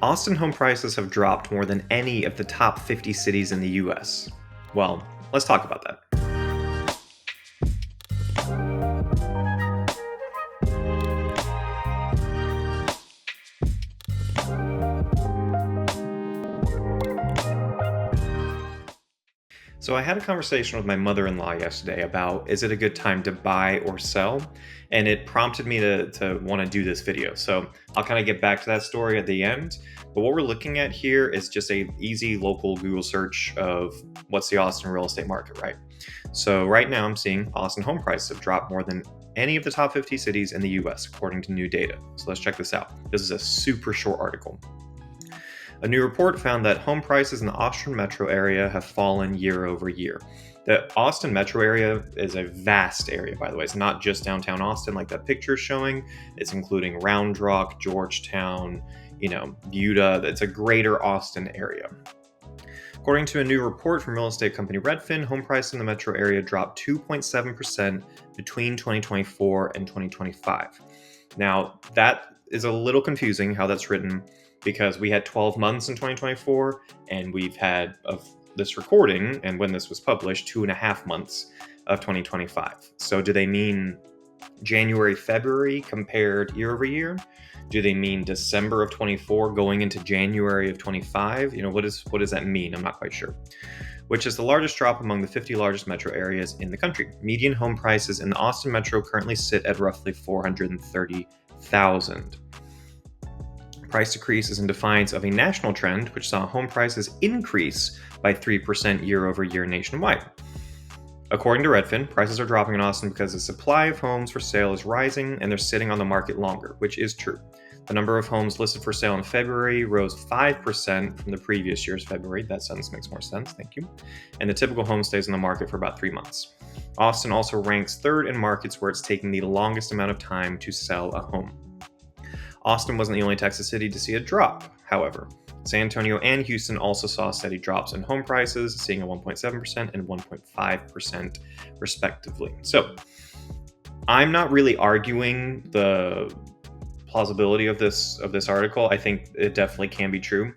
Austin home prices have dropped more than any of the top 50 cities in the US. Well, let's talk about that. So I had a conversation with my mother-in-law yesterday about is it a good time to buy or sell? And it prompted me to want to do this video. So I'll kind of get back to that story at the end. But what we're looking at here is just a easy local Google search of what's the Austin real estate market, right? So right now I'm seeing Austin home prices have dropped more than any of the top 50 cities in the US, according to new data. So let's check this out. This is a super short article. A new report found that home prices in the Austin metro area have fallen year over year. The Austin metro area is a vast area, by the way. It's not just downtown Austin like that picture is showing. It's including Round Rock, Georgetown, Buda. It's a greater Austin area. According to a new report from real estate company Redfin, home prices in the metro area dropped 2.7% between 2024 and 2025. Now, that is a little confusing how that's written, because we had 12 months in 2024, and we've had, of this recording, and when this was published, 2.5 months of 2025. So do they mean January, February compared year over year? Do they mean December of 24 going into January of 25? What does that mean? I'm not quite sure. Which is the largest drop among the 50 largest metro areas in the country. Median home prices in the Austin metro currently sit at roughly $430,000. Price decrease is in defiance of a national trend, which saw home prices increase by 3% year over year nationwide. According to Redfin, prices are dropping in Austin because the supply of homes for sale is rising and they're sitting on the market longer, which is true. The number of homes listed for sale in February rose 5% from the previous year's February. That sentence makes more sense, thank you. And the typical home stays on the market for about 3 months. Austin also ranks third in markets where it's taking the longest amount of time to sell a home. Austin wasn't the only Texas city to see a drop, however. San Antonio and Houston also saw steady drops in home prices, seeing a 1.7% and 1.5% respectively. So, I'm not really arguing the plausibility of this article. I think it definitely can be true.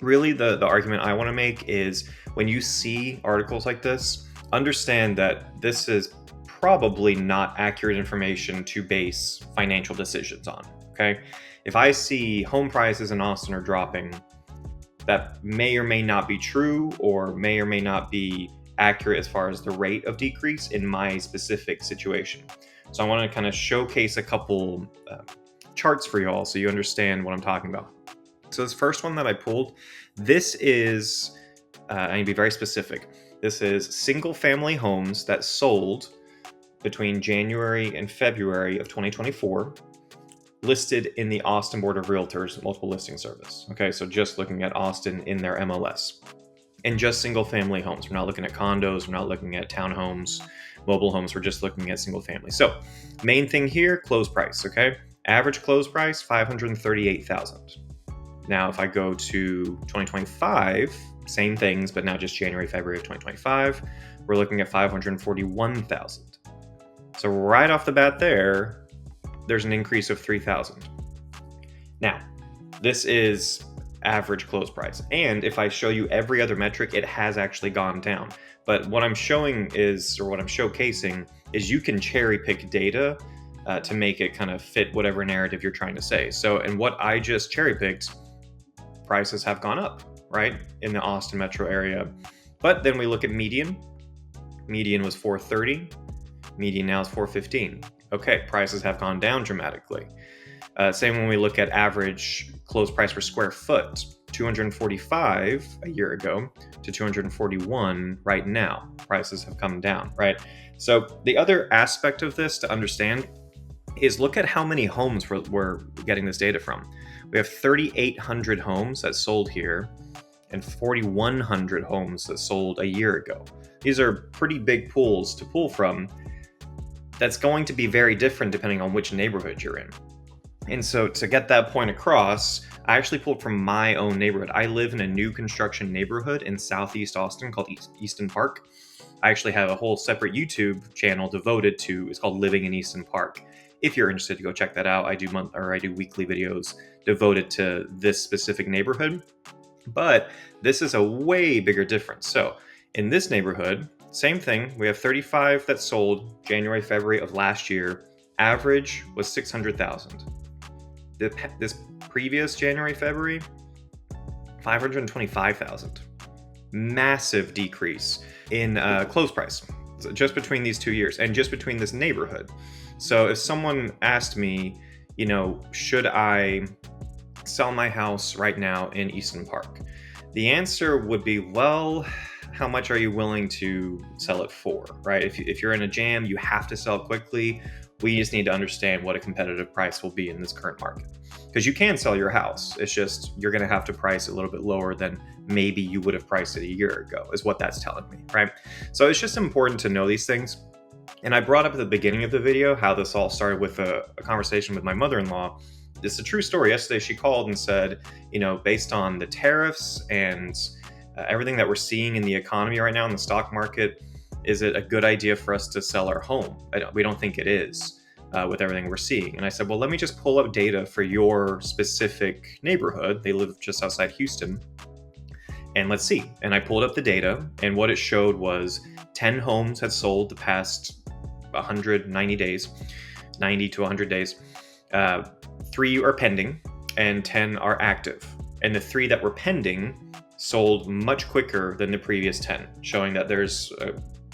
Really, the argument I want to make is when you see articles like this, understand that this is probably not accurate information to base financial decisions on. Okay, if I see home prices in Austin are dropping, that may or may not be true, or may or may not be accurate as far as the rate of decrease in my specific situation. So I want to kind of showcase a couple charts for y'all so you understand what I'm talking about. So this first one that I pulled, this is, I need to be very specific. This is single family homes that sold between January and February of 2024. Listed in the Austin Board of Realtors multiple listing service. Okay, so just looking at Austin in their MLS. And just single family homes. We're not looking at condos, we're not looking at townhomes, mobile homes, we're just looking at single family. So, main thing here, close price, okay? Average close price, $538,000. Now, if I go to 2025, same things, but now just January, February of 2025, we're looking at $541,000. So right off the bat there's an increase of $3,000. Now, this is average close price. And if I show you every other metric, it has actually gone down. But what I'm showing is, or what I'm showcasing, is you can cherry pick data to make it kind of fit whatever narrative you're trying to say. So, and what I just cherry picked, prices have gone up, right, in the Austin metro area. But then we look at median. Median was $430. Median now is $415. Okay, prices have gone down dramatically. Same when we look at average close price per square foot, $245 a year ago to $241 right now. Prices have come down, right? So the other aspect of this to understand is look at how many homes we're getting this data from. We have 3,800 homes that sold here and 4,100 homes that sold a year ago. These are pretty big pools to pull from. That's going to be very different depending on which neighborhood you're in. And so to get that point across, I actually pulled from my own neighborhood. I live in a new construction neighborhood in Southeast Austin called Easton Park. I actually have a whole separate YouTube channel devoted to, it's called Living in Easton Park. if you're interested to go check that out. I do weekly videos devoted to this specific neighborhood. But this is a way bigger difference. So in this neighborhood, same thing. We have 35 that sold January, February of last year. Average was 600,000. This previous January, February, 525,000. Massive decrease in close price, just between these 2 years and just between this neighborhood. So if someone asked me, should I sell my house right now in Easton Park? The answer would be, well, how much are you willing to sell it for, right? If you're in a jam, you have to sell quickly. We just need to understand what a competitive price will be in this current market. Because you can sell your house. It's just you're going to have to price it a little bit lower than maybe you would have priced it a year ago, is what that's telling me, right? So it's just important to know these things. And I brought up at the beginning of the video how this all started with a conversation with my mother-in-law. It's a true story. Yesterday, she called and said, based on the tariffs and everything that we're seeing in the economy right now in the stock market, is it a good idea for us to sell our home? We don't think it is with everything we're seeing. And I said, well, let me just pull up data for your specific neighborhood. They live just outside Houston. And let's see. And I pulled up the data, and what it showed was 10 homes had sold the past 190 days, 90 to 100 days. 3 are pending and 10 are active. And the 3 that were pending sold much quicker than the previous 10, showing that there's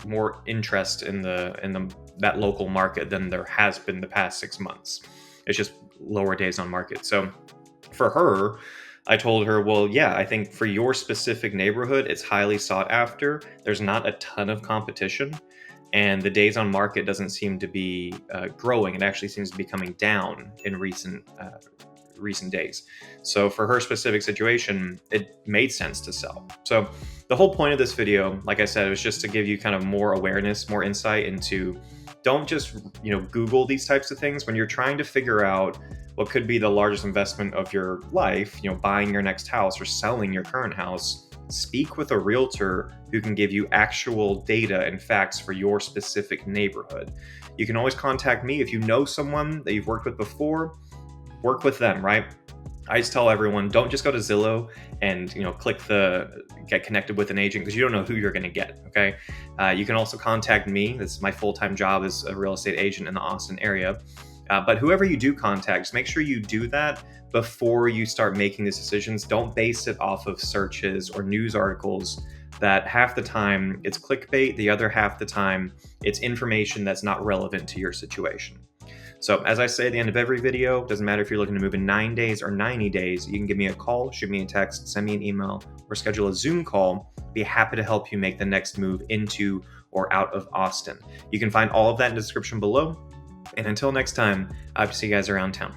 more interest in that local market than there has been the past 6 months. It's just lower days on market. So for her, I told her, well, yeah, I think for your specific neighborhood, it's highly sought after. There's not a ton of competition, and the days on market doesn't seem to be growing. It actually seems to be coming down in recent days. So for her specific situation, it made sense to sell. So the whole point of this video, like I said, was just to give you kind of more awareness, more insight into, don't just Google these types of things when you're trying to figure out what could be the largest investment of your life, buying your next house or selling your current house. Speak with a realtor who can give you actual data and facts for your specific neighborhood. You can always contact me if you know someone that you've worked with before. Work with them, right? I just tell everyone, don't just go to Zillow and click the get connected with an agent, because you don't know who you're going to get. Okay, you can also contact me. This is my full-time job as a real estate agent in the Austin area. But whoever you do contact, just make sure you do that before you start making these decisions. Don't base it off of searches or news articles that half the time it's clickbait, the other half the time it's information that's not relevant to your situation. So as I say at the end of every video, doesn't matter if you're looking to move in 9 days or 90 days, you can give me a call, shoot me a text, send me an email, or schedule a Zoom call. Be happy to help you make the next move into or out of Austin. You can find all of that in the description below. And until next time, I hope to see you guys around town.